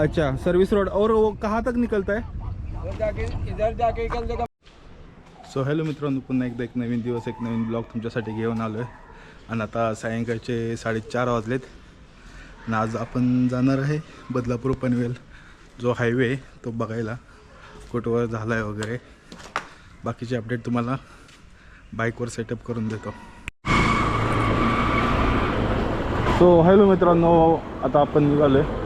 अच्छा, service road. और वो कहाँ तक निकलता है? इधर जाके निकल देगा। सो हॅलो मित्रांनो, पुन्हा एकदा एक नवीन दिवस, एक नवीन ब्लॉग तुमच्यासाठी घेऊन आलो आहे. आणि आता सायंकाळचे 4:30 वाजलेत. आणि आज आपण जाणार आहे बदलापूर पनवेल जो हायवे आहे तो बघायला, कुठवर झाला आहे वगैरे. बाकीचे अपडेट तुम्हाला बाईकवर सेटअप करून देतो. सो हॅलो मित्रांनो, आता आपण निघालो आहे.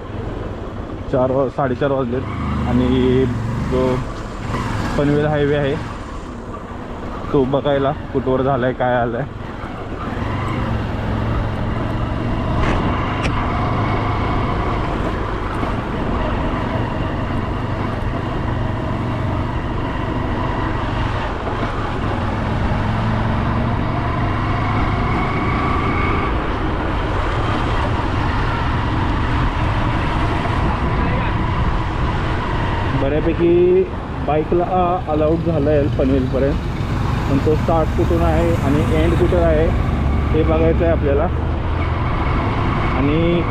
4:30 वाजलेत आणि जो पनवेल हायवे आहे तो बघायला कुठवर झाला आहे, काय आलं आहे. बऱ्यापैकी बाईकला अलाउड झालं आहे पनवेलपर्यंत, पण तो स्टार्ट कुठून आहे आणि एंड कुठं आहे हे बघायचं आहे आपल्याला. आणि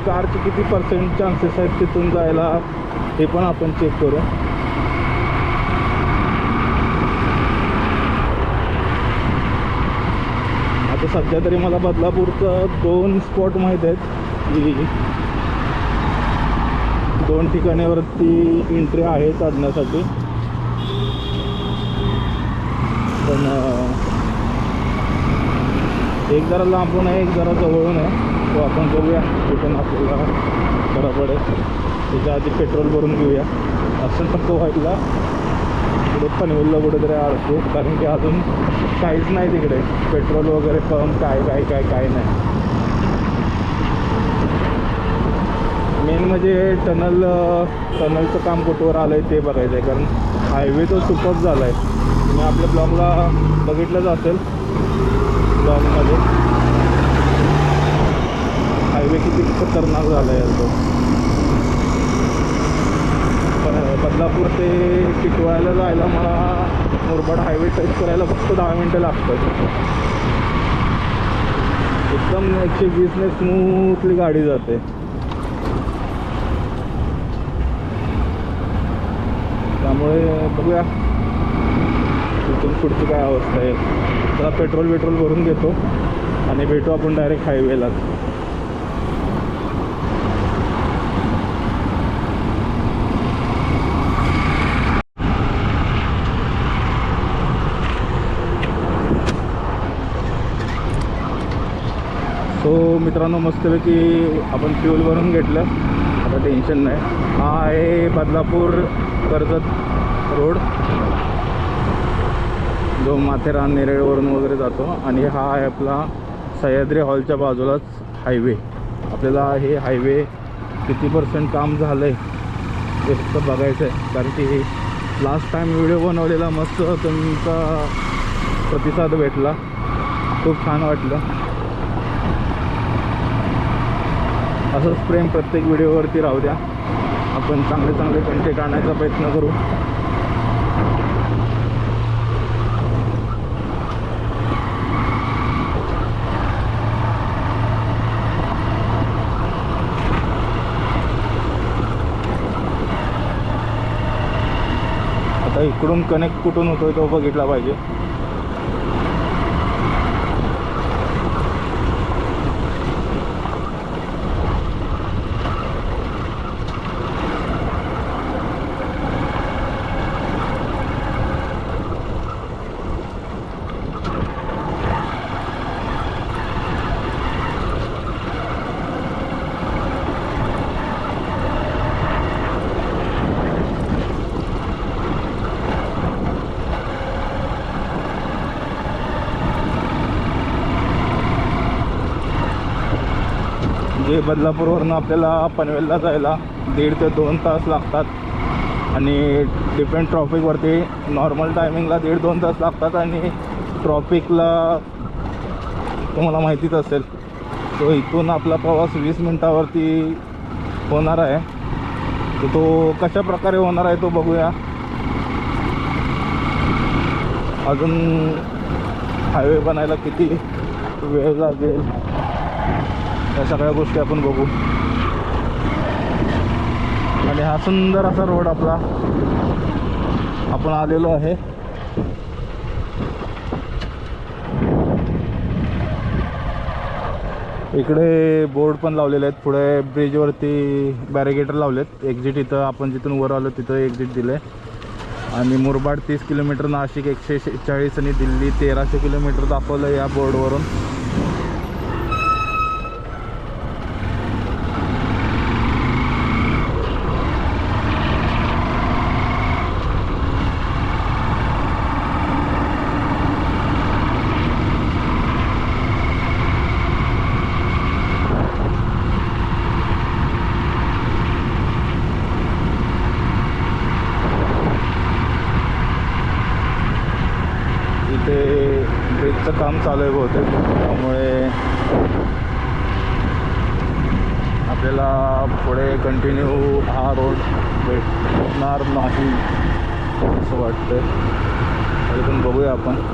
कारचे किती % चान्सेस आहेत तिथून जायला हे पण आपण चेक करू. आता सध्या तरी मला बदलापूरचं 2 स्पॉट माहीत आहेत की 2 ठिकाणावरती एंट्री आहे चढण्यासाठी. पण एक जरा लांबून आहे, एक जरा जवळून आहे. तो आपण बघूया कुठून आपल्याला बरं पडेल. त्याच्या आधी पेट्रोल भरून घेऊया. असं नको व्हायला पुढे पनवेलला कुठेतरी अडकू, कारण की अजून काहीच नाही तिकडे पेट्रोल वगैरे पंप काय नाही. मेन म्हणजे टनलचं काम कुठवर आलं आहे ते बघायचं आहे, कारण हायवे तो सुपअप झाला आहे. तुम्ही आपल्या ब्लॉगला बघितलंच असेल, ब्लॉगमध्ये हायवे किती खतरनाक झाला आहे. तो बदलापूर ते टिटवाळ्याला जायला मला मुरबाड हायवे टच करायला फक्त 10 मिनटं लागतात. एकदम 120ने स्मूथली गाडी जाते. त्यामुळे बघूया इथून पुढची काय अवस्था आहे. त्याला पेट्रोल भरून घेतो आणि भेटू आपण डायरेक्ट हायवेलाच. सो मित्रांनो, मस्तपैकी आपण फ्यूल भरून घेतलं, आता टेन्शन नाही. हा आहे बदलापूर कर्जत रोड जो माथेरान नेरळवरून वगैरे जातो. आणि हा आहे आपला सह्याद्री हॉलच्या बाजूलाच हायवे. आपल्याला हे हायवे किती % काम झालं आहे हे फक्त बघायचं आहे, कारण की लास्ट टाईम व्हिडिओ बनवलेला मस्त तुमचा प्रतिसाद भेटला, खूप छान वाटलं. असंच प्रेम प्रत्येक व्हिडिओवरती राहू द्या. आपण चांगले कंटेंट आणण्याचा प्रयत्न करू. आता इकडून कनेक्ट कुठून होतोय तो बघितला पाहिजे. जे बदलापूरवरून आपल्याला पनवेलला जायला 1.5 ते 2 तास लागतात. आणि डिपेंड ट्रॉफिकवरती नॉर्मल टायमिंगला 1.5-2 तास लागतात. आणि ट्रॉफिकला तुम्हाला माहितीच असेल. तो इथून आपला प्रवास 20 मिनटावरती होणार आहे. तर तो कशा प्रकारे होणार आहे तो बघूया. अजून हायवे बनायला किती वेळ लागेल या सगळ्या गोष्टी आपण बघू. आणि हा सुंदर असा रोड आपला आपण आलेलो आहे. इकडे बोर्ड पण लावलेले आहेत. पुढे ब्रिजवरती बॅरिगेटर लावलेत. एक्झिट इथं आपण जिथून वर आलो तिथं एक्झिट दिले. आणि मुरबाड 30 किलोमीटर, नाशिक 146 आणि दिल्ली 1300 किलोमीटर दाखवलं या बोर्डवरून. ब्रिजचं काम चालू आहे बहुतेक, त्यामुळे आपल्याला पुढे कंटिन्यू हा रोड भेटणार नाही असं वाटतंय. तरी पण बघूया आपण.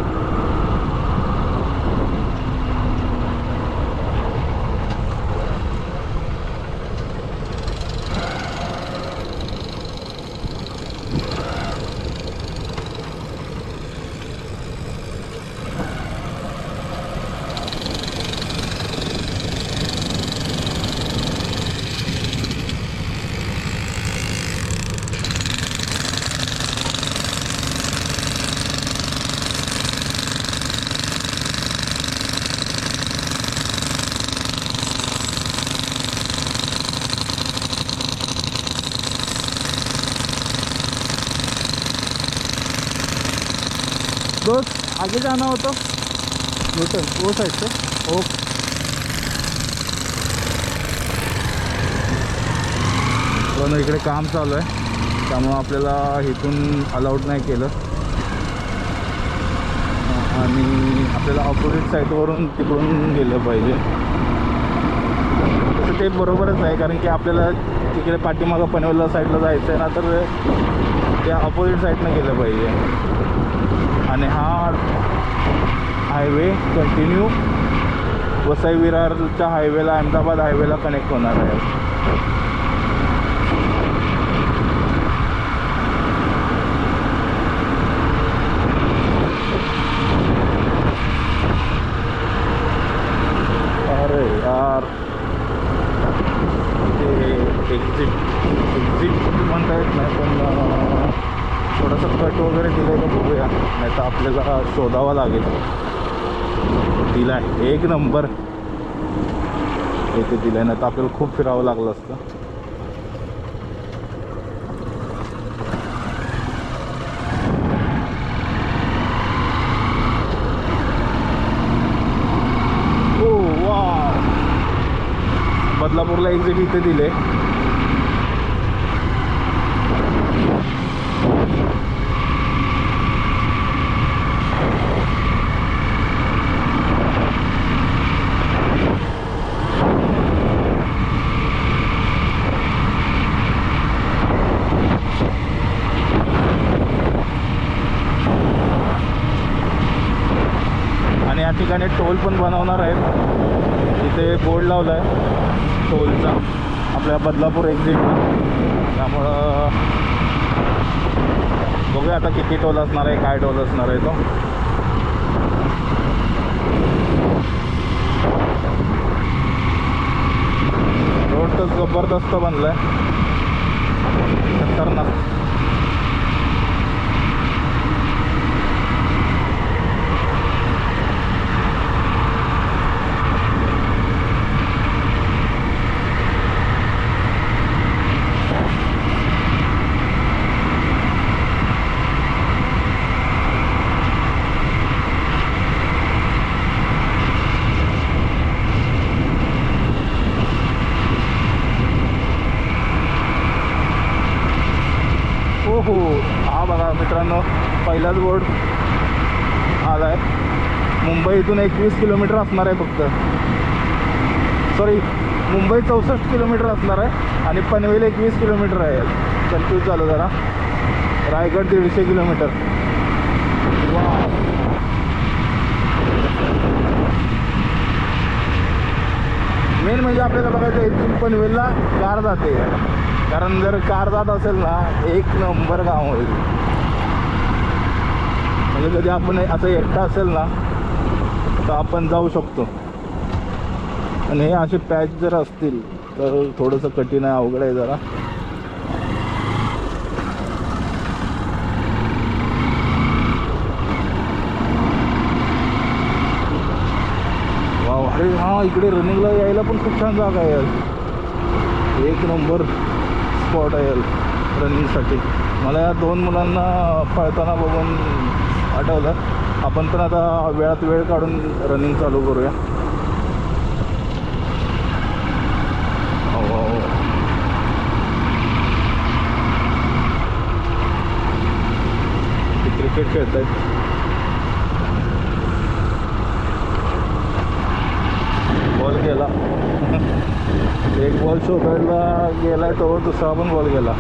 दोस्त आगे जाना हो तो न्यूटन वो साइड से. ओके. पण इकडे काम चालू आहे त्यामुळं आपल्याला इथून अलाउड नाही केलं आणि आपल्याला ऑपोजिट साईडवरून तिकडून गेलं पाहिजे. तसं ते बरोबरच आहे, कारण की आपल्याला तिकडे पाठीमागं पनवेलला साईडला जायचं आहे ना, तर त्या ऑपोजिट साईडनं गेलं पाहिजे. आणि हा हायवे कंटिन्यू वसई विरारच्या हायवेला, अहमदाबाद हायवेला कनेक्ट होणार आहे. अरे यार ते एक्झिट म्हणता येत नाही, पण थोडंसं कट वगैरे दिलं तर बघूया, नाही तर आपल्याला शोधावा लागेल. दिला आहे एक नंबर इथे दिला आहे, नाही तर आपल्याला खूप फिरावं लागलं असतं. ओ वाव, बदलापूरला एक्झिट इथे दिले. आणि या ठिकाणी टोल पण बनवणार आहेत. इथे बोर्ड लावला आहे टोलचा आपल्या बदलापूर एक्झिटला. त्यामुळं बघूया आता किती टोल असणार आहे, काय टोल असणार आहे तो. रोड तर जबरदस्त बनला आहे, खतरनाक. हो, हा बघा मित्रांनो, पहिलाच बोर्ड आला आहे. मुंबई इथून 21 किलोमीटर असणार आहे फक्त. सॉरी, मुंबई 64 किलोमीटर असणार आहे आणि पनवेल 21 किलोमीटर आहे. कन्फ्यूज झालं जरा. रायगड 150 किलोमीटर. मेन म्हणजे आपल्याला बघायचं इथून पनवेलला कार जाते. कारण जर कार जात असेल ना एक नंबर काम होईल. म्हणजे कधी आपण असं एकटा असेल ना तर आपण जाऊ शकतो. आणि हे असे पॅच जर असतील तर थोडंसं कठीण आहे, अवघड आहे जरा. वाव, अरे हां, इकडे रनिंगला यायला पण खूप छान जागा आहे यार. एक नंबर स्पॉट आहे यार रनिंगसाठी. मला या 2 मुलांना पळताना बघून आठवलं आपण पण आता वेळात वेळ काढून रनिंग चालू करूया. क्रिकेट खेळत आहेत. बॉल गेला. एक बॉल शोधायला गेला तो दुसरा पण बॉल गेला.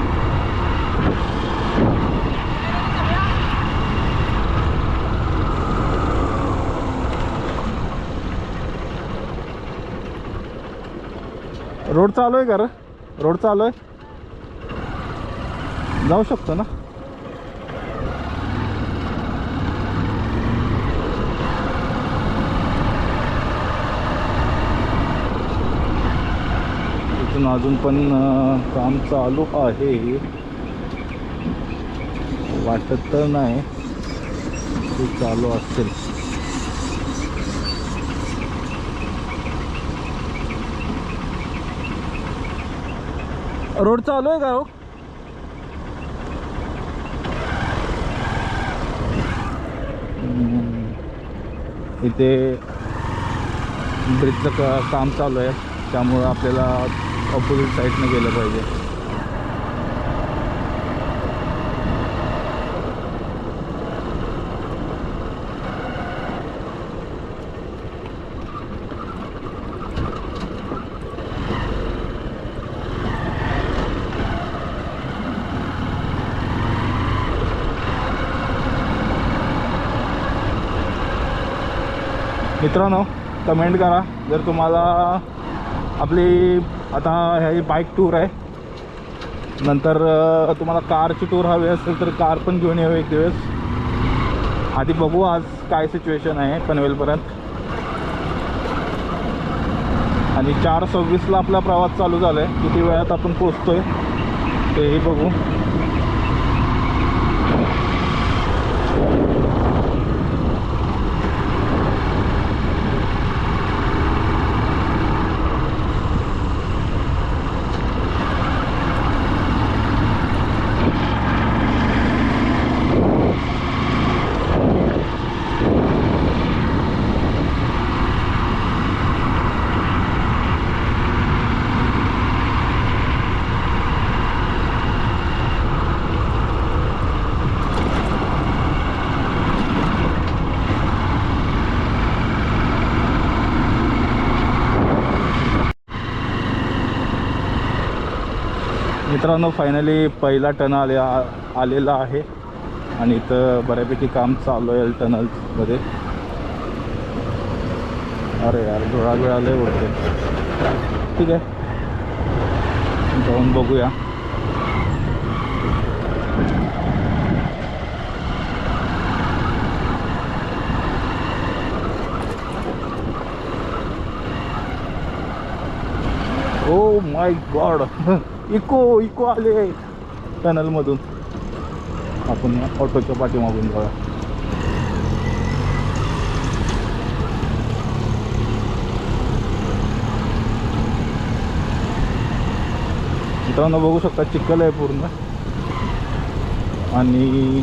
रोड चालू आहे का रे? रोड चालू आहे, जाऊ शकतो ना. इथून अजून पण काम चालू आहे, वाटत तर नाही ते चालू असेल. रोड चालू आहे का हो? इथे ब्रिजचं काम चालू आहे, त्यामुळं आपल्याला ऑपोजिट साईडने गेलं पाहिजे. मित्रांनो, कमेंट करा जर तुम्हाला आपली आता ह्याची बाईक टूर आहे, नंतर तुम्हाला कारची टूर हवी असेल तर कार पण घेऊन येऊ एक दिवस. आधी बघू आज काय सिच्युएशन आहे पनवेलपर्यंत. आणि 4:26ला आपला प्रवास चालू झाला आहे. किती वेळात आपण पोचतोय तेही बघू. मित्रांनो, फायनली पहिला टनल आलेला आहे आणि इथं बऱ्यापैकी काम चालू आहे टनल्समध्ये. अरे यार, धुळा मिळाले होते. ठीक आहे, जाऊन बघूया. ओ माय गॉड, इको आले टनलमधून. आपण ऑटोच्या पाठीमागून जाऊया. मित्रांनो, बघू शकता चिखल आहे पूर्ण आणि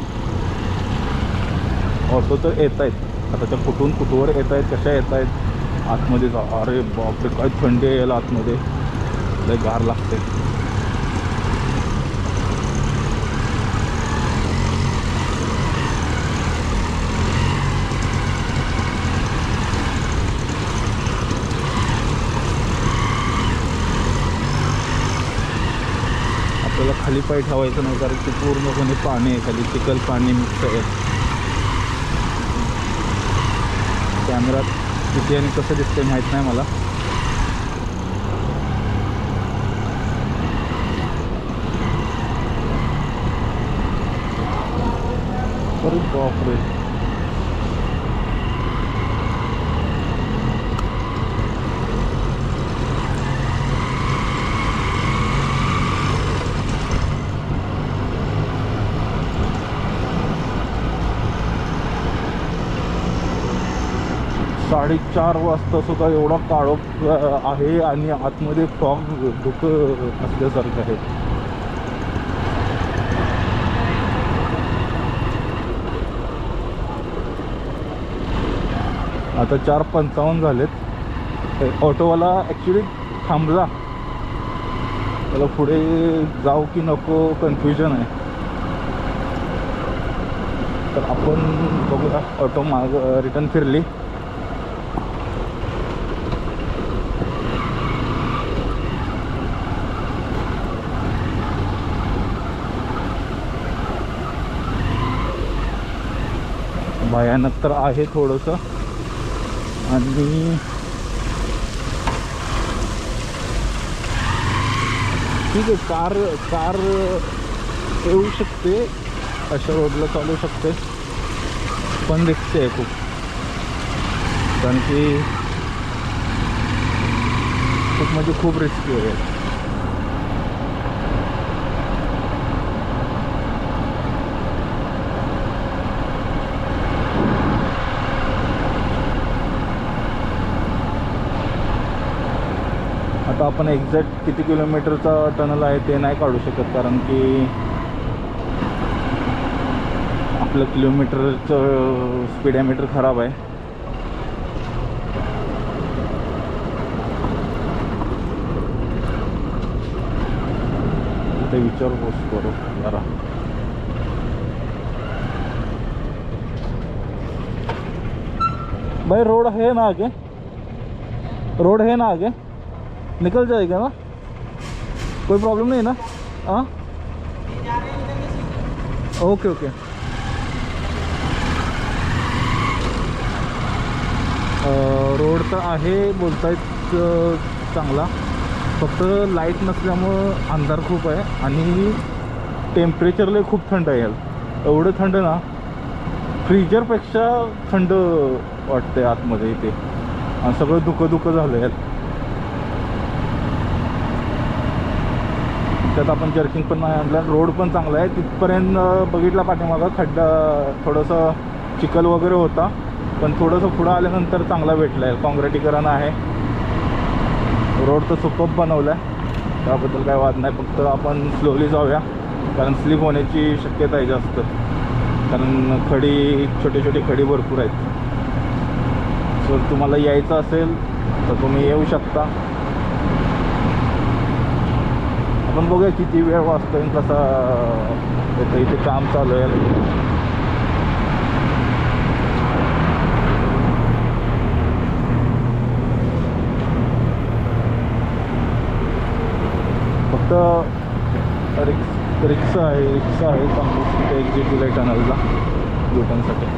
ऑटो तर येत आहेत. आता त्या कुठून येत आहेत, कशा येत आहेत आतमध्ये जा. अरे बापरे, काय थंडी आहे याला आतमध्ये, लय गार लागते. आपल्याला खाली पाय ठेवायचं नाही कारण की पूर्णपणे पाणी आहे खाली, चिखल पाणी मिक्स आहे. कॅमेरात किती आणि कसं दिसतंय माहीत नाही मला. अरे बापरे. साडेचार वाजता सुद्धा एवढा काळोख आहे आणि आतमध्ये फॉग धुकं असल्यासारखं आहे. आता 4:55 झालेत. ऑटोवाला ॲक्च्युली थांबला, त्याला पुढे जाऊ की नको कन्फ्युजन आहे. तर आपण बघूया. ऑटो माग रिटर्न फिरली. भयानक तर आहे थोडंसं. आणि ठीक आहे, कार येऊ शकते, अशा रोडला चालू शकते, पण रिस्की आहे खूप. कारण की खूप म्हणजे खूप रिस्की आहे. आता आपण एक्झॅक्ट किती किलोमीटरचा टनल आहे ते नाही काढू शकत, कारण की आपलं किलोमीटरचं स्पीडोमीटर खराब आहे. ते विचार करू जरा. भाई रोड है ना आगे, रोड है ना आगे, निकल जाएगा ना, कोई प्रॉब्लम नहीं ना. हाँ ओके ओके. रोड तर आहे बोलतायत चांगला, फक्त लाईट नसल्यामुळं अंधार खूप आहे आणि टेम्परेचरला खूप थंड आहे. एवढं थंड ना, फ्रीजरपेक्षा थंड वाटते आतमध्ये इथे. आणि सगळं धुकं झालं आहे. त्यात आपण जर्किंग पण नाही आणलं. रोड पण चांगला आहे तिथपर्यंत बघितला. पाठीमागं खड्डा थोडंसं चिखल वगैरे होता, पण थोडंसं पुढं आल्यानंतर चांगला भेटला आहे. काँक्रिटीकरण आहे. रोड तर सुपब बनवला आहे, त्याबद्दल काय वाद नाही. फक्त आपण स्लोली जाऊया, कारण स्लिप होण्याची शक्यता आहे जास्त. कारण खडी, छोटे छोटे खडी भरपूर आहेत. जर तुम्हाला यायचं असेल तर तुम्ही येऊ शकता. आपण बघूया किती वेळ वाजतोय, कसा इथे काम चालू आहे. फक्त रिक्षा आहे चांगली तिथे एक्झिट दिलं आहे टनलला युटर्नसाठी.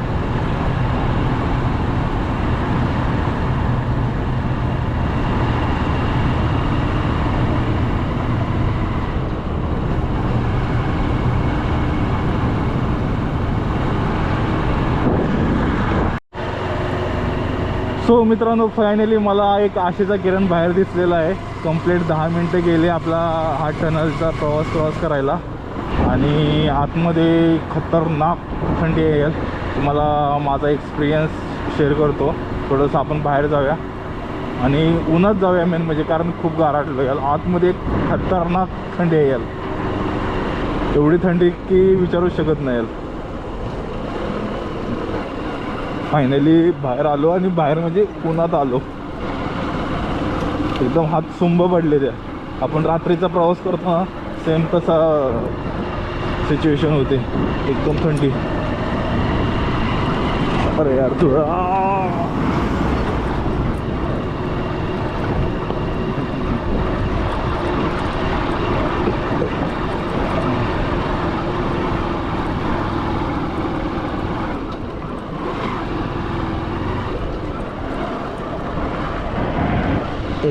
सो मित्रांनो, फायनली मला एक आशेचा किरण बाहेर दिसलेला आहे. कंप्लीट 10 मिनटं गेले आपला हा टनलचा प्रवास करायला, आणि आतमध्ये खतरनाक थंडी आहे. तुम्हाला माझा एक्सपिरियन्स शेअर करतो. थोडंसं आपण बाहेर जाऊया आणि उन्हात जाऊया मेन म्हणजे, कारण खूप गारठलं याल. आतमध्ये खतरनाक थंडी आहे याल, एवढी थंडी की विचारू शकत नाही याल. फायनली बाहेर आलो, आणि बाहेर म्हणजे उन्हात आलो. एकदम हात सुंब पडले त्या. आपण रात्रीचा प्रवास करतो ना, सेम तसा सिच्युएशन होते. एकदम थंडी. अरे यार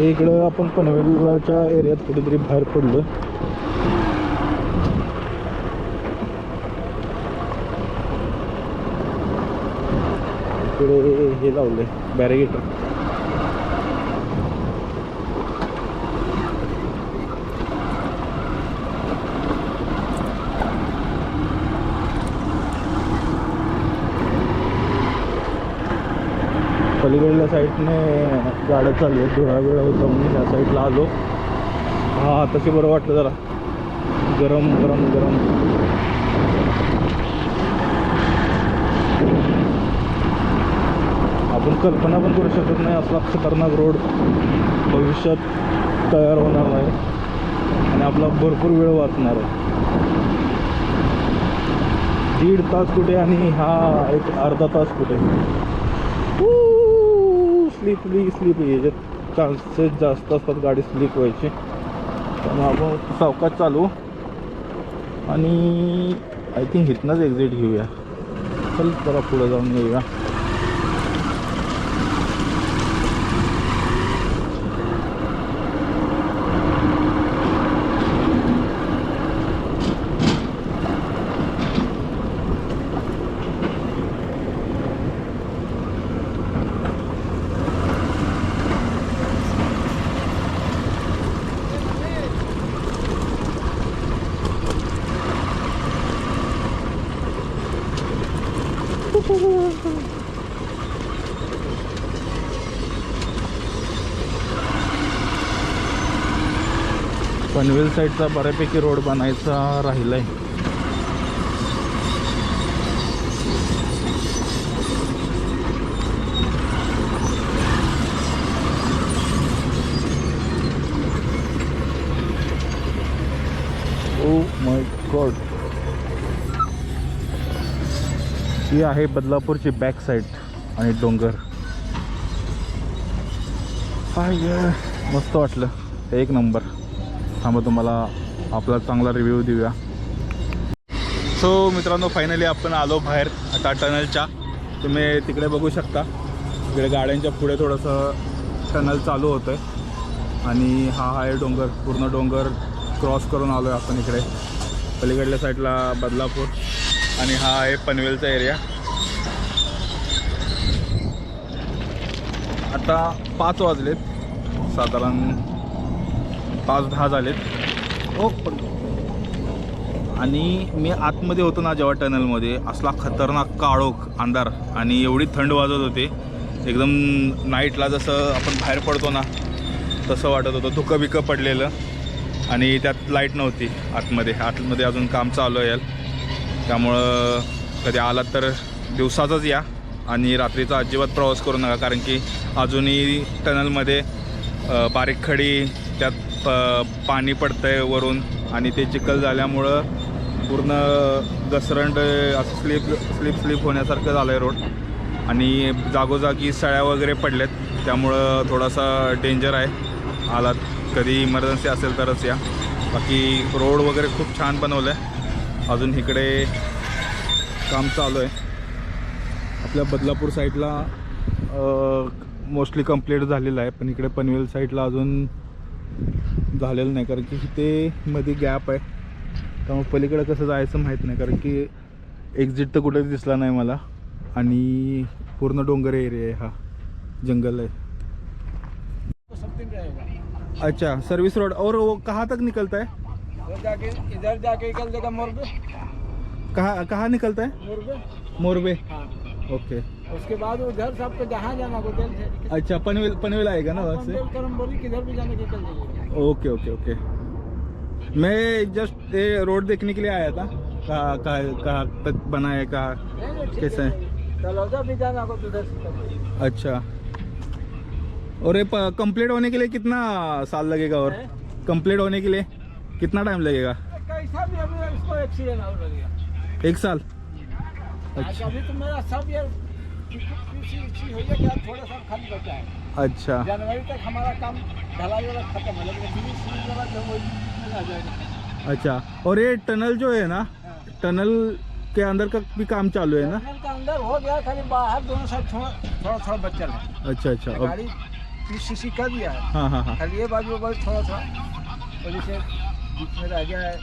इकडं आपण पनवेलच्या एरियात कुठेतरी बाहेर पडलो. इकडे हे लावले बॅरिगेटर. पलीकडल्या साईडने गाड्या चालू आहेत. थोडा वेळ होता म्हणून ह्या साईडला आलो. हा तसे बरं वाटलं जरा. गरम गरम गरम. आपण कल्पना पण करू शकत नाही असला खतरनाक रोड भविष्यात तयार होणार नाही आणि आपला भरपूर वेळ वाचणार आहे. 1.5 तास कुठे आणि हा एक अर्धा तास कुठे. स्लिप याच्यात चान्सेस जास्त असतात गाडी स्लिप व्हायची. त्यामुळे आपण सावकाश चालू आणि आय थिंक इथनंच एक्झिट घेऊया. चल जरा पुढे जाऊन येऊया. पनवेल साईडचा बऱ्यापैकी रोड बनायचा राहिलाय. Oh my God. ही आहे बदलापूरची बॅक साईड आणि डोंगर. मस्त वाटलं. एक नंबर. थांबा तुम्हाला आपला चांगला रिव्ह्यू देऊया. सो मित्रांनो फायनली आपण आलो बाहेर आता टनलच्या. तुम्ही तिकडे बघू शकता. तिकडे गाड्यांच्या पुढे थोडंसं टनल चालू होतं आहे आणि हा आहे डोंगर. पूर्ण डोंगर क्रॉस करून आलो आहे आपण इकडे. पलीकडल्या साईडला बदलापूर आणि हा आहे पनवेलचा एरिया. आता 5 वाजलेत. साधारण 5:10 झालेत. आणि मी आतमध्ये होतो ना जेव्हा टनलमध्ये असला खतरनाक काळोख अंधार आणि एवढी थंड वाजत होते. एकदम नाईटला जसं आपण बाहेर पडतो ना तसं वाटत होतं. धुकं बिकं पडलेलं आणि त्यात लाईट नव्हती आतमध्ये अजून काम चालू आहे. त्यामुळं कधी आलात तर दिवसाचंच या आणि रात्रीचा अजिबात प्रवास करू नका. कारण की अजूनही टनलमध्ये बारीक खडी त्यात पाणी पडतं आहे वरून आणि ते चिखल झाल्यामुळं पूर्ण घसरंड असं स्लिप होण्यासारखं झालं आहे रोड. आणि जागोजागी सळ्या वगैरे पडल्यात. त्यामुळं थोडासा डेंजर आहे. आलात कधी इमर्जन्सी असेल तरच या. बाकी रोड वगैरे खूप छान बनवलं आहे. अजून इकडे काम चालू आहे. आपल्या बदलापूर साईडला मोस्टली कंप्लीट झालेलं आहे पण इकडे पनवेल साईडला अजून झालेलं नाही. कारण की इथे मध्ये गॅप आहे. त्यामुळे पलीकडे कसं जायचं माहीत नाही. कारण की एक्झिट तर कुठेच दिसला नाही मला आणि पूर्ण डोंगर एरिया आहे. हा जंगल है। अच्छा, सर्विस रोड। और वो कहाँ तक निकलता है? इधर जाके निकल देगा मोरबे। कहाँ निकलता है? मोरबे। हाँ। ओके। उसके बाद उधर सबको जहाँ जाना होटल से। अच्छा, पनवेल आएगा ना वहाँ से? करमबोली किधर भी जाने निकल जाएगा। Okay okay okay. मैं जस्ट रोड देखने के लिए आया था। कहाँ तक बना है, कहाँ कैसे है? तलौजा भी जाना हो तो उधर से। अच्छा, और ये कंप्लीट होने के लिए कितना साल लगेगा? और कंप्लीट होने के लिए कितना टाइम लगेगा? कैसा भी अभी इसको एक्सीडेंट हो लगेगा 1 साल। अच्छा, अभी तो मेरा सब ये हो गया, थोड़ा सा खाली बचा है। अच्छा, जनवरी तक हमारा काम ढलाई वाला खत्म है, लेकिन फिनिश के बाद वही आ जाएगा। अच्छा, और ये टनल जो है ना, टनल के अंदर का भी काम चालू है ना? टनल का अंदर हो गया, खाली बाहर दोनों साइड थोड़ा बचल है। अच्छा अच्छा। गाड़ी 30cc कर दिया है। हाँ हाँ हाँ। खाली ये बाजू थोड़ा और इसे बीच में रह गया है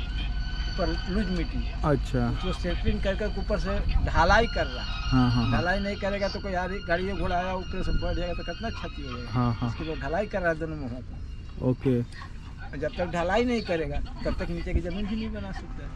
ऊपर लूज मिट्टी, अच्छा। उसको सेटरिंग करके ऊपर से ढलाई कर रहा है। हाँ हाँ हाँ ढलाई नहीं करेगा तो कोई गाड़ी घोड़ा आया ऊपर से बढ़ जाएगा तो कितना क्षति हो जाएगा। हाँ हाँ इसके लिए ढलाई कर रहा है दोनों मुँहों पर। ओके। जब तक ढलाई नहीं करेगा तब तक नीचे की जमीन भी नहीं बना सकता है।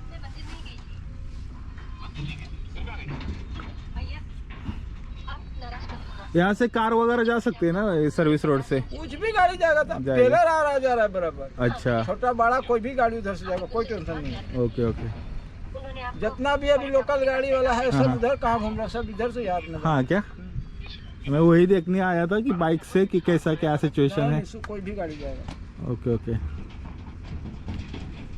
यहाँ से कार वगैरह जा सकते हैं ना सर्विस रोड से? कुछ भी गाड़ी जाएगा तो जाएगा। टेलर आ रहा जा रहा है बराबर। अच्छा, छोटा बड़ा कोई भी गाड़ी उधर से जाएगा, कोई टेंशन नहीं है। Okay okay. जितना भी अभी लोकल गाड़ी वाला है सब उधर कहाँ घूम रहा है, सब इधर से याद नहीं। हाँ क्या? मैं वही देखने आया था कि बाइक से कि कैसा क्या सिचुएशन है। कोई भी गाड़ी जाएगा। Okay okay.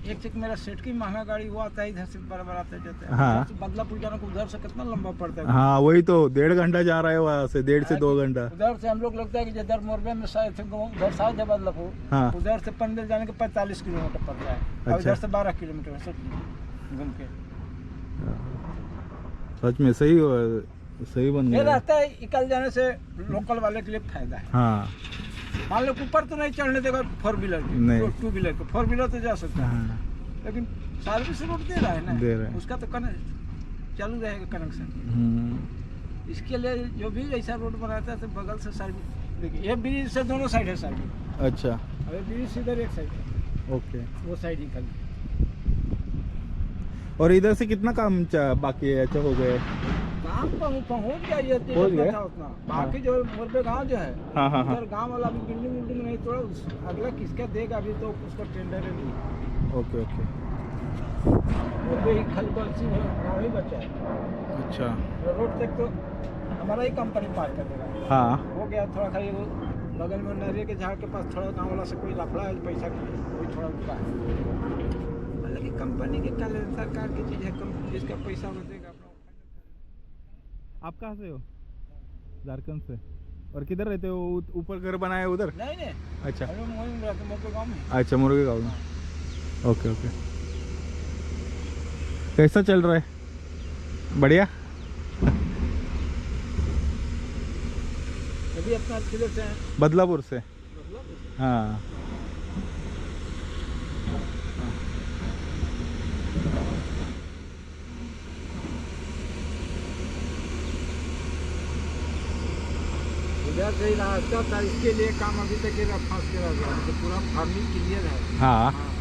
एक चेक मेरा सेट की महंगा गाड़ी हुआ आता है इधर से बराबर आता जाता है। हाँ। उधर से बदलापुर जाने को उधर से कितना लंबा पड़ता है। हाँ वही तो 1.5 घंटा जा रहा है वहाँ से, 1.5 से 2 घंटा। उधर से हम लोग लगता है कि जिधर मोरबे में शायद उधर शायद है बदलापुर, हाँ। उधर से पंडल जाने के 45 किलोमीटर पड़ रहा है। और अच्छा। इधर से 12 किलोमीटर है घूम के। सच में सही बन ये गया। रास्ता है निकल जाने से लोकल वाले के लिए फायदा है। हाँ मान लो ऊपर तो नहीं चढ़ने देगा 4 व्हीलर नहीं। 2 व्हीलर को, 4 व्हीलर तो जा सकता है। हाँ लेकिन सर्विस रोड दे रहा है ना, दे रहा है। उसका तो चालू रहेगा कनेक्शन। इसके लिए जो भी ऐसा रोड बनाता है तो बगल से सर्विस, देखिए ये ब्रिज से दोनों साइड है सर्विस। अच्छा अरे ब्रिज से इधर एक साइड है, ओके। वो साइड ही खाली। और इधर से कितना काम बाकी है? अच्छा हो गए? काम पहुँच गया ये पहुंच गया? उतना। बाकी जो मोरबे गाँव जो है, हाँ हाँ हाँ उधर गाँव वाला अभी बिल्डिंग नहीं तोड़ा, अगला किसका देगा अभी तो उसका टेंडर नहीं। Okay okay. मोरबे ही खाली बंसी है, गाँव ही बचा है। अच्छा रोड तक तो हमारा ही कंपनी पार कर देगा। हाँ हो गया थोड़ा खाली वो बगल में नारियल के झाड़ के पास थोड़ा गाँव वाला से कोई लफड़ा है पैसा के लिए, कोई थोड़ा रुका है। हालांकि कंपनी के कल सरकार की चीज़ है, जिसका पैसा बचेगा अपना। आप कहाँ से हो? झारखंड से। और किधर रहते हो? ऊपर घर बनाया है उधर? नहीं नहीं, अच्छा हम लोग वहीं रहते हैं, मोरबे गाँव में। अच्छा, मुर्गे गाँव में। Okay okay. कैसा चल रहा है? बढ़िया। अभी अपना किधर से है? बदलापुर से। मतलब हाँ इधर से ही रास्ता था, इसके लिए काम अभी तक ये फंस के रह गया, तो पूरा फार्मिंग क्लियर है। हाँ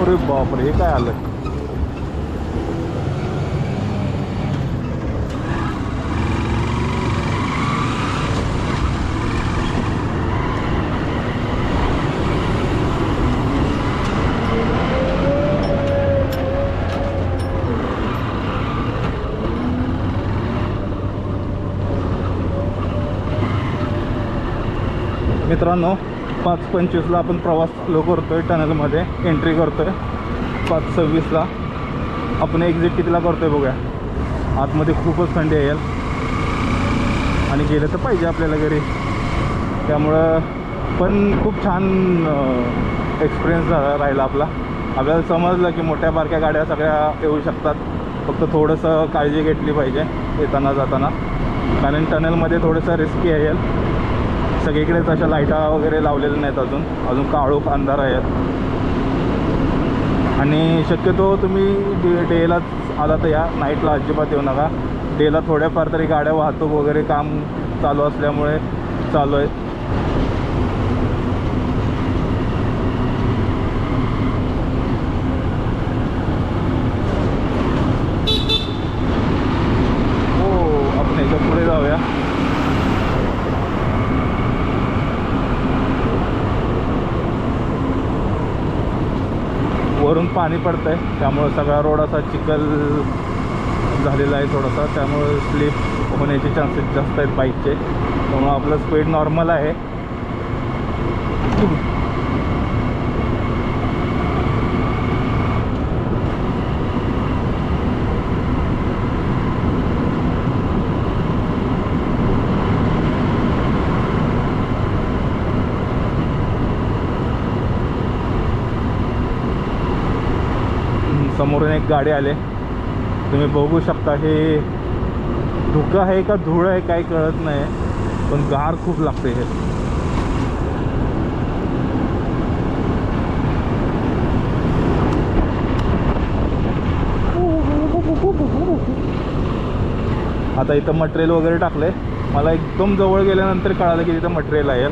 अरे बापरे, हे काय आलं? मित्रांनो 5:25ला आपण प्रवास स्लो करतोय, टनलमध्ये एंट्री करतोय. 5:26ला आपण एक्झिट कितीला करतोय बघूया. आतमध्ये खूपच थंडी आहे आणि गेलं तर पाहिजे आपल्याला घरी, त्यामुळं पण खूप छान एक्सपिरियन्स राहिला आपला. आपल्याला समजलं की मोठ्या बारक्या गाड्या सगळ्या येऊ शकतात, फक्त थोडंसं काळजी घेतली पाहिजे येताना जाताना, कारण टनलमध्ये थोडंसं रिस्की आहे. सगळीकडेच अशा लाईटा वगैरे लावलेल्या नाहीत, अजून काळोख अंधार आहेत. आणि शक्यतो तुम्ही डेलाच आला तर या, नाईटला अजिबात येऊ नका. डेला थोड्याफार तरी गाड्या वाहतूक वगैरे काम चालू असल्यामुळे चालू आहे. हो, आपण याच्या पुढे जाऊया. वरून पाणी पडतंय त्यामुळे सगळा रोड असा चिखल झालेला आहे थोडासा, त्यामुळे स्लिप होण्याचे चान्सेस जास्त आहेत बाईकचे. त्यामुळे आपलं स्पीड नॉर्मल आहे. समोरून एक गाडी आले, तुम्ही बघू शकता. हे धुकं आहे का धूळ आहे काय कळत नाही, पण गार खूप लागते. हे आता इथं मटेरियल वगैरे टाकले. मला एकदम जवळ गेल्यानंतर कळालं की तिथं मटेरियल आहे.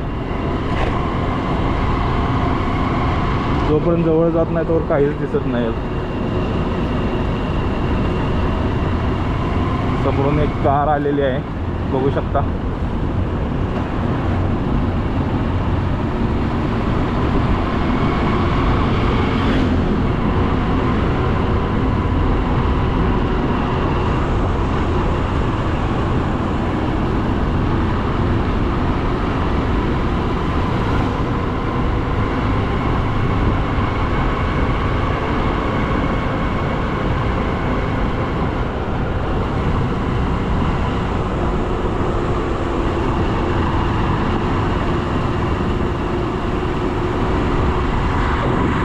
जोपर्यंत जवळ जात नाही तोवर काहीच दिसत नाही. समोरून एक कार आलेली आहे, बघू शकता.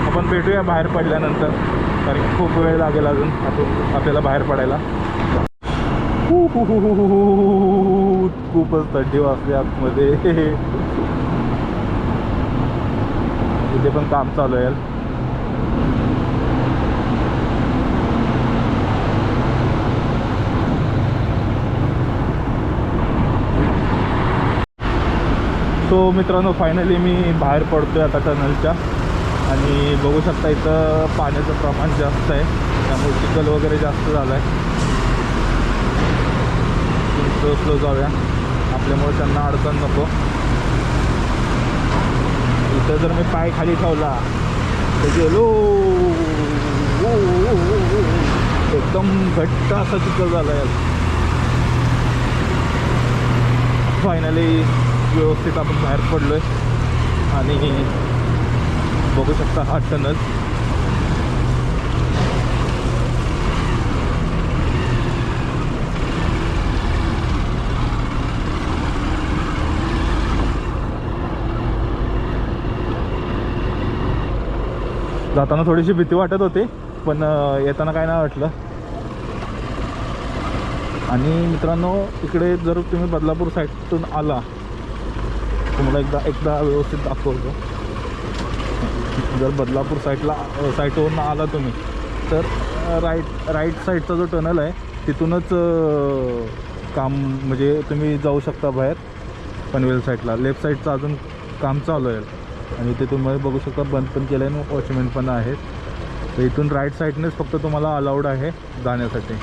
आपण भेटूया बाहेर पडल्यानंतर, कारण खूप वेळ लागेल अजून आपल्याला बाहेर पडायला. खूपच थंडी वाजते आतमध्ये. इथे पण काम चालू आहे. सो मित्रांनो, फायनली मी बाहेर पडतोय आता टनलच्या. आणि बघू शकता इथं पाण्याचं प्रमाण जास्त आहे, त्यामुळे चिखल वगैरे जास्त झालं आहे. स्लो जाऊया, आपल्यामुळे त्यांना अडचण नको. इथं जर मी पाय खाली ठेवला तर गेलो, एकदम घट्ट असा चिखल झाला आहे. फायनली व्यवस्थित आपण बाहेर पडलो आहे. आणि बघू शकता हा टनल. जाताना थोडीशी भीती वाटत होती, पण येताना काय नाही वाटलं. आणि मित्रांनो, इकडे जर तुम्ही बदलापूर साईडतून आला, तुम्हाला एकदा व्यवस्थित दाखवतो. जर बदलापूर साईटवरून आला तुम्ही तर राईट साईडचा जो टनल आहे तिथूनच काम, म्हणजे तुम्ही जाऊ शकता बाहेर पनवेल साईडला. लेफ्ट साईडचं अजून काम चालू आहे आणि ते तुम्ही बघू शकता बंद पण केलं आहे आणि वॉचमॅन पण आहेत. तर इथून राईट साईडनेच फक्त तुम्हाला अलाउड आहे जाण्यासाठी.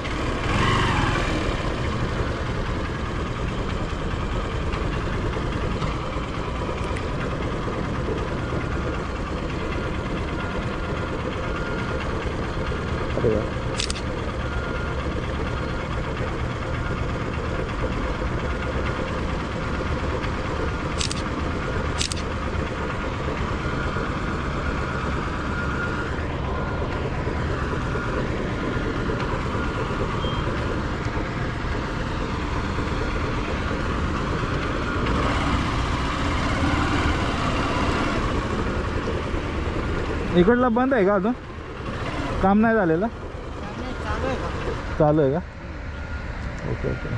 इकडला बंद आहे का अजून? काम नाही झालेलं? चालू आहे का? Okay okay.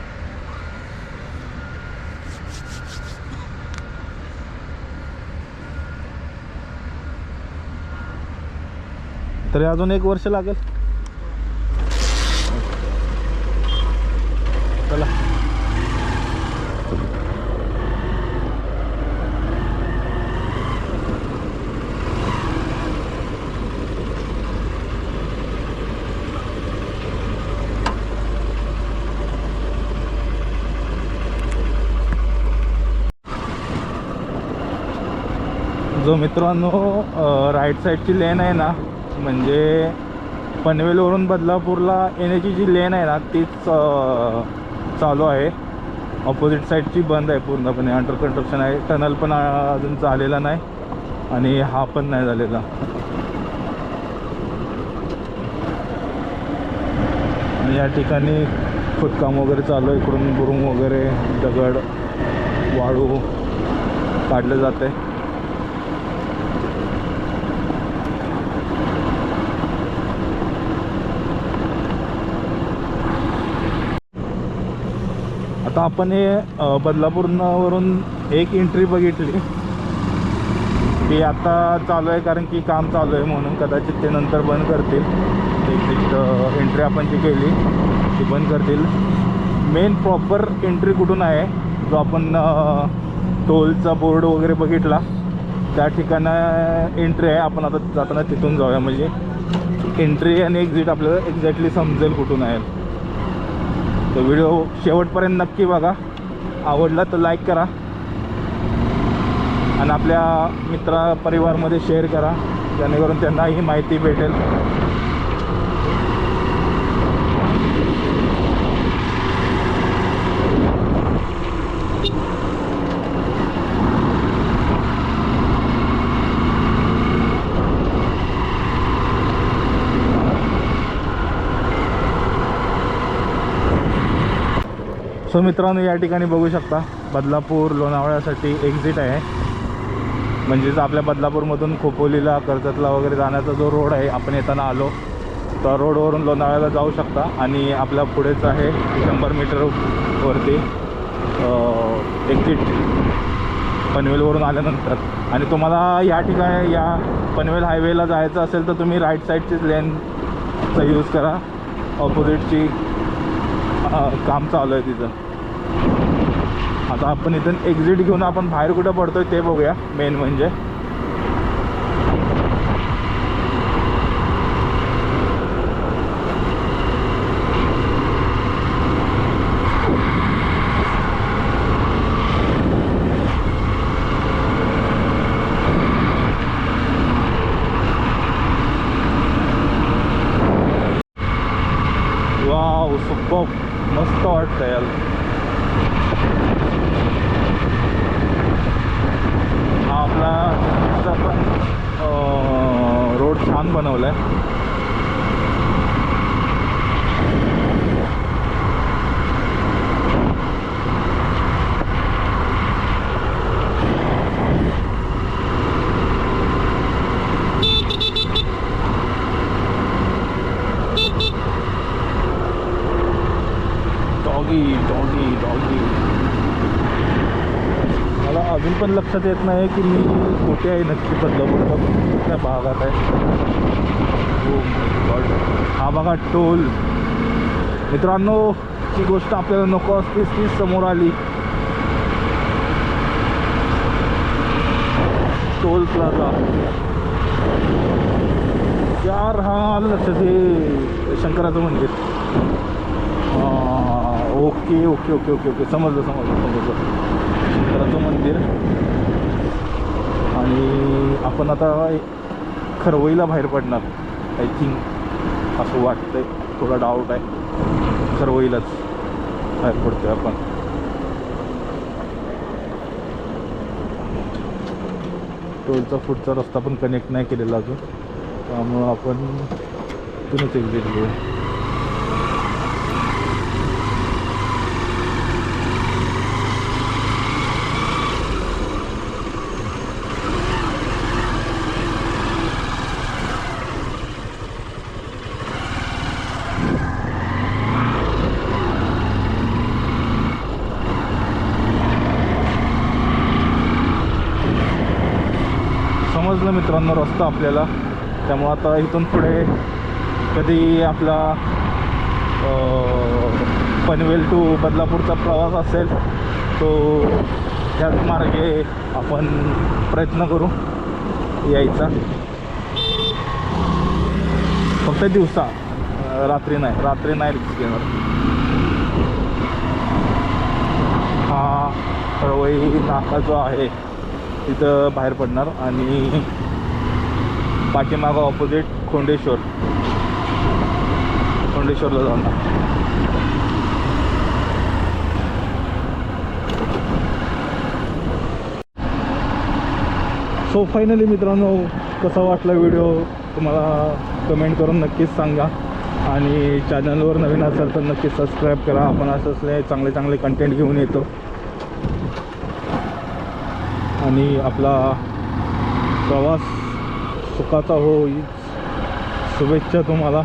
तरी अजून 1 वर्ष लागेल. जो मित्रांनो राईट साईडची लेन आहे ना, म्हणजे पनवेलवरून बदलापूरला येण्याची जी लेन आहे ना तीच चालू आहे. ऑपोजिट साईडची बंद आहे पूर्णपणे, अंडर कन्स्ट्रक्शन आहे. टनल पण अजून झालेला नाही आणि हा पण नाही झालेला. आणि या ठिकाणी खोदकाम वगैरे चालू आहे. इकडून बुरुंग वगैरे दगड वाळू काढलं जाते. आता आपण हे बदलापूरवरून एक एंट्री बघितली ती आता चालू आहे, कारण की काम चालू आहे म्हणून कदाचित ते नंतर बंद करतील. एक्झिट एंट्री आपण जी केली ती बंद करतील. मेन प्रॉपर एंट्री कुठून आहे, जो आपण टोलचा बोर्ड वगैरे बघितला त्या ठिकाणा एंट्री आहे. आपण आता जाताना तिथून जाऊया, म्हणजे एंट्री आणि एक्झिट आपल्याला एक्झॅक्टली समजेल कुठून आहे. तो व्हिडिओ शेवटपर्यंत नक्की बघा. आवडला तर लाईक करा आणि आपल्या मित्रपरिवारमध्ये शेअर करा, जेणेकरून त्यांना ही माहिती भेटेल. सो मित्रांनो, या ठिकाणी बघू शकता बदलापूर लोणावळ्यासाठी एक्झिट आहे. म्हणजेच आपल्या बदलापूरमधून खोपोलीला कर्जतला वगैरे जाण्याचा जो रोड आहे, आपण येताना आलो तर रोडवरून लोणावळ्याला जाऊ शकता. आणि आपल्या पुढेच आहे 100 मीटरवरती एक्झिट पनवेलवरून आल्यानंतर. आणि तुम्हाला या ठिकाणी या पनवेल हायवेला जायचं असेल तर तुम्ही राईट साईडचीच लेनचा यूज करा. ऑपोजिटची काम चालू आहे तिथं. आता आपण इथून एक्झिट घेऊन आपण बाहेर कुठं पडतोय ते बघूया. मेन म्हणजे वाव, सुपर मस्त वाटतं यार. हा आपला पण रोड छान बनवला आहे. डॉगी मला अजून पण लक्षात येत नाही की मी कुठे आहे नक्की. बदलापूर त्या भागात आहे. हो माय गॉड, हा बघा टोल. मित्रांनो, ही गोष्ट आपल्याला नको असते ती समोर आली. टोल प्लाझा यार, हा लक्षात हे शंकराचं मंदिर. Okay okay okay okay okay समजलं शंकराचं मंदिर. आणि आपण आता खरवईला बाहेर पडणार आय थिंक, असं वाटतंय. थोडा डाऊट आहे. खरवईलाच बाहेर पडतोय आपण. टोलचा पुढचा रस्ता पण कनेक्ट नाही केलेला अजून, त्यामुळं आपण तिथूनच एक्झिट घेऊ. समजलं मित्रांनो रस्ता आपल्याला. त्यामुळं आता इथून पुढे कधी आपला पनवेल टू बदलापूरचा प्रवास असेल तो त्याच मार्गे आपण प्रयत्न करू यायचा. फक्त दिवसा, रात्री नाही रिक्स घेणार. हा खरवई नाका जो आहे तिथं बाहेर पडणार आणि पाठीमागं ऑपोजिट खोंडेश्वरला जाणार. सो फायनली मित्रांनो, कसा वाटला व्हिडिओ तुम्हाला कमेंट करून नक्कीच सांगा. आणि चॅनलवर नवीन असेल तर नक्कीच सबस्क्राईब करा. आपण असले चांगले चांगले कंटेंट घेऊन येतो. आणि आपला प्रवास सुखाचा हो हीच शुभेच्छा तुम्हाला.